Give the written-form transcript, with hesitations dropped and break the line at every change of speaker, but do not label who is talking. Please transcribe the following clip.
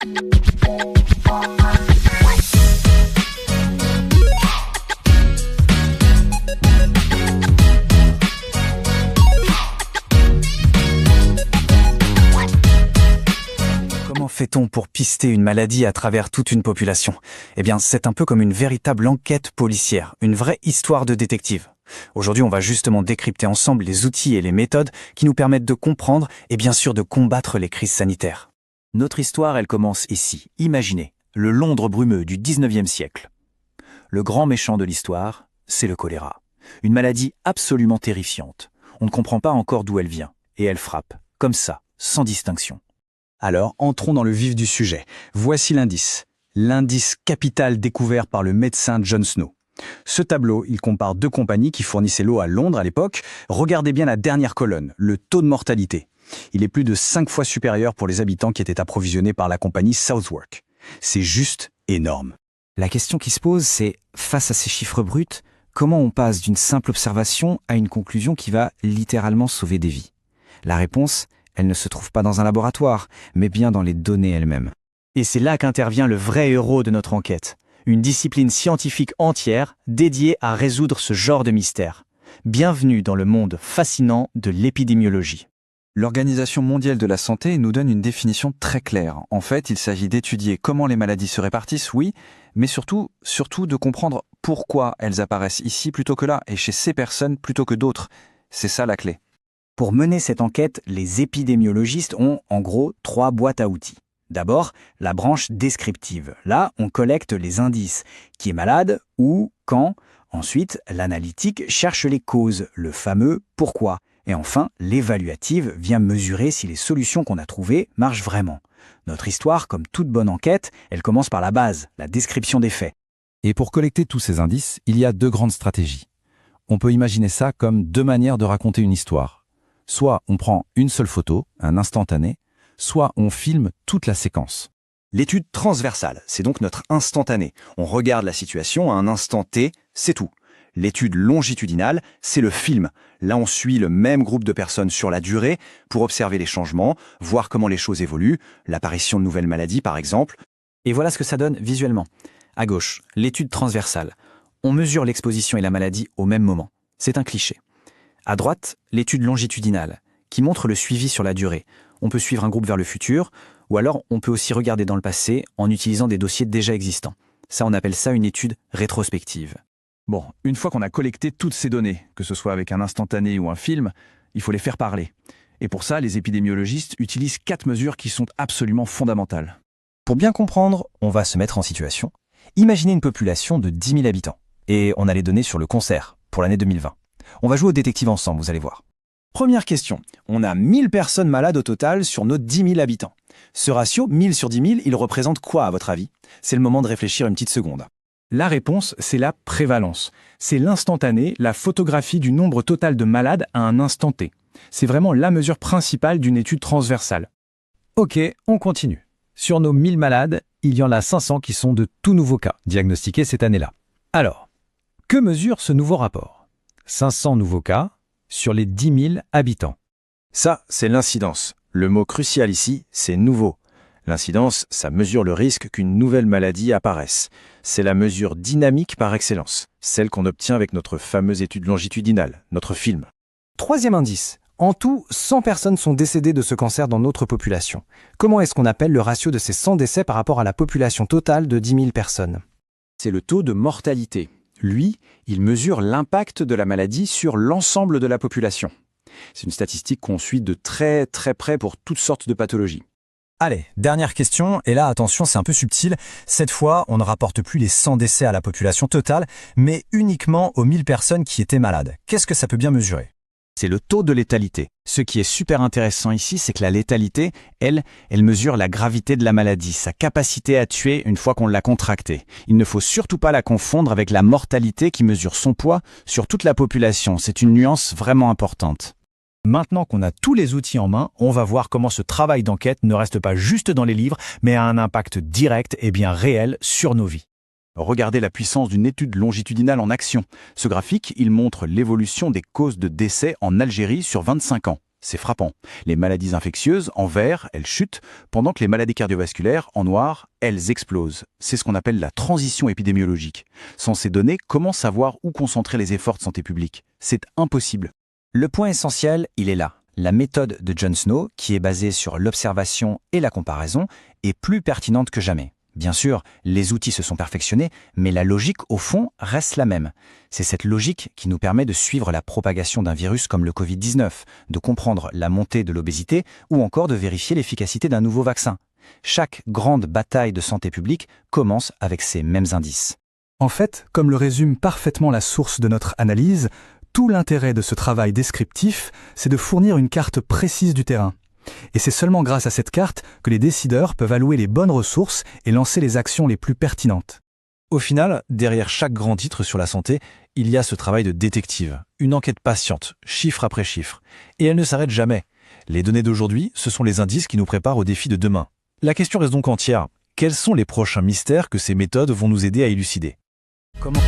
Comment fait-on pour pister une maladie à travers toute une population? Eh bien, c'est un peu comme une véritable enquête policière, une vraie histoire de détective. Aujourd'hui, on va justement décrypter ensemble les outils et les méthodes qui nous permettent de comprendre et bien sûr de combattre les crises sanitaires.
Notre histoire, elle commence ici. Imaginez, le Londres brumeux du 19e siècle. Le grand méchant de l'histoire, c'est le choléra. Une maladie absolument terrifiante. On ne comprend pas encore d'où elle vient. Et elle frappe, comme ça, sans distinction.
Alors, entrons dans le vif du sujet. Voici l'indice. L'indice capital découvert par le médecin John Snow. Ce tableau, il compare deux compagnies qui fournissaient l'eau à Londres à l'époque. Regardez bien la dernière colonne, le taux de mortalité. Il est plus de 5 fois supérieur pour les habitants qui étaient approvisionnés par la compagnie Southwark. C'est juste énorme.
La question qui se pose, c'est, face à ces chiffres bruts, comment on passe d'une simple observation à une conclusion qui va littéralement sauver des vies? La réponse, elle ne se trouve pas dans un laboratoire, mais bien dans les données elles-mêmes.
Et c'est là qu'intervient le vrai héros de notre enquête. Une discipline scientifique entière dédiée à résoudre ce genre de mystère. Bienvenue dans le monde fascinant de l'épidémiologie.
L'Organisation mondiale de la santé nous donne une définition très claire. En fait, il s'agit d'étudier comment les maladies se répartissent, oui, mais surtout de comprendre pourquoi elles apparaissent ici plutôt que là, et chez ces personnes plutôt que d'autres. C'est ça la clé.
Pour mener cette enquête, les épidémiologistes ont en gros 3 boîtes à outils. D'abord, la branche descriptive. Là, on collecte les indices. Qui est malade, où, quand. Ensuite, l'analytique cherche les causes, le fameux « pourquoi ». Et enfin, l'évaluative vient mesurer si les solutions qu'on a trouvées marchent vraiment. Notre histoire, comme toute bonne enquête, elle commence par la base, la description des faits.
Et pour collecter tous ces indices, il y a 2 grandes stratégies. On peut imaginer ça comme 2 manières de raconter une histoire. Soit on prend une seule photo, un instantané, soit on filme toute la séquence.
L'étude transversale, c'est donc notre instantané. On regarde la situation à un instant T, c'est tout. L'étude longitudinale, c'est le film. Là, on suit le même groupe de personnes sur la durée pour observer les changements, voir comment les choses évoluent, l'apparition de nouvelles maladies par exemple.
Et voilà ce que ça donne visuellement. À gauche, l'étude transversale. On mesure l'exposition et la maladie au même moment. C'est un cliché. À droite, l'étude longitudinale, qui montre le suivi sur la durée. On peut suivre un groupe vers le futur, ou alors on peut aussi regarder dans le passé en utilisant des dossiers déjà existants. Ça, on appelle ça une étude rétrospective.
Bon, une fois qu'on a collecté toutes ces données, que ce soit avec un instantané ou un film, il faut les faire parler. Et pour ça, les épidémiologistes utilisent 4 mesures qui sont absolument fondamentales.
Pour bien comprendre, on va se mettre en situation. Imaginez une population de 10 000 habitants. Et on a les données sur le concert, pour l'année 2020. On va jouer au détective ensemble, vous allez voir.
Première question. On a 1000 personnes malades au total sur nos 10 000 habitants. Ce ratio, 1000 sur 10 000, il représente quoi à votre avis? C'est le moment de réfléchir une petite seconde.
La réponse, c'est la prévalence. C'est l'instantané, la photographie du nombre total de malades à un instant T. C'est vraiment la mesure principale d'une étude transversale.
Ok, on continue. Sur nos 1000 malades, il y en a 500 qui sont de tout nouveaux cas, diagnostiqués cette année-là. Alors, que mesure ce nouveau rapport? 500 nouveaux cas sur les 10 000 habitants.
Ça, c'est l'incidence. Le mot crucial ici, c'est nouveau. L'incidence, ça mesure le risque qu'une nouvelle maladie apparaisse. C'est la mesure dynamique par excellence, celle qu'on obtient avec notre fameuse étude longitudinale, notre film.
Troisième indice. En tout, 100 personnes sont décédées de ce cancer dans notre population. Comment est-ce qu'on appelle le ratio de ces 100 décès par rapport à la population totale de 10 000 personnes?
C'est le taux de mortalité. Lui, il mesure l'impact de la maladie sur l'ensemble de la population. C'est une statistique qu'on suit de très très près pour toutes sortes de pathologies.
Allez, dernière question, et là attention, c'est un peu subtil. Cette fois, on ne rapporte plus les 100 décès à la population totale, mais uniquement aux 1000 personnes qui étaient malades. Qu'est-ce que ça peut bien mesurer?
C'est le taux de létalité. Ce qui est super intéressant ici, c'est que la létalité, elle mesure la gravité de la maladie, sa capacité à tuer une fois qu'on l'a contractée. Il ne faut surtout pas la confondre avec la mortalité qui mesure son poids sur toute la population. C'est une nuance vraiment importante.
Maintenant qu'on a tous les outils en main, on va voir comment ce travail d'enquête ne reste pas juste dans les livres, mais a un impact direct et bien réel sur nos vies.
Regardez la puissance d'une étude longitudinale en action. Ce graphique, il montre l'évolution des causes de décès en Algérie sur 25 ans.
C'est frappant. Les maladies infectieuses, en vert, elles chutent, pendant que les maladies cardiovasculaires, en noir, elles explosent. C'est ce qu'on appelle la transition épidémiologique. Sans ces données, comment savoir où concentrer les efforts de santé publique? C'est impossible.
Le point essentiel, il est là. La méthode de John Snow, qui est basée sur l'observation et la comparaison, est plus pertinente que jamais. Bien sûr, les outils se sont perfectionnés, mais la logique, au fond, reste la même. C'est cette logique qui nous permet de suivre la propagation d'un virus comme le Covid-19, de comprendre la montée de l'obésité ou encore de vérifier l'efficacité d'un nouveau vaccin. Chaque grande bataille de santé publique commence avec ces mêmes indices.
En fait, comme le résume parfaitement la source de notre analyse, tout l'intérêt de ce travail descriptif, c'est de fournir une carte précise du terrain. Et c'est seulement grâce à cette carte que les décideurs peuvent allouer les bonnes ressources et lancer les actions les plus pertinentes.
Au final, derrière chaque grand titre sur la santé, il y a ce travail de détective, une enquête patiente, chiffre après chiffre. Et elle ne s'arrête jamais. Les données d'aujourd'hui, ce sont les indices qui nous préparent aux défis de demain. La question reste donc entière. Quels sont les prochains mystères que ces méthodes vont nous aider à élucider ?
Comment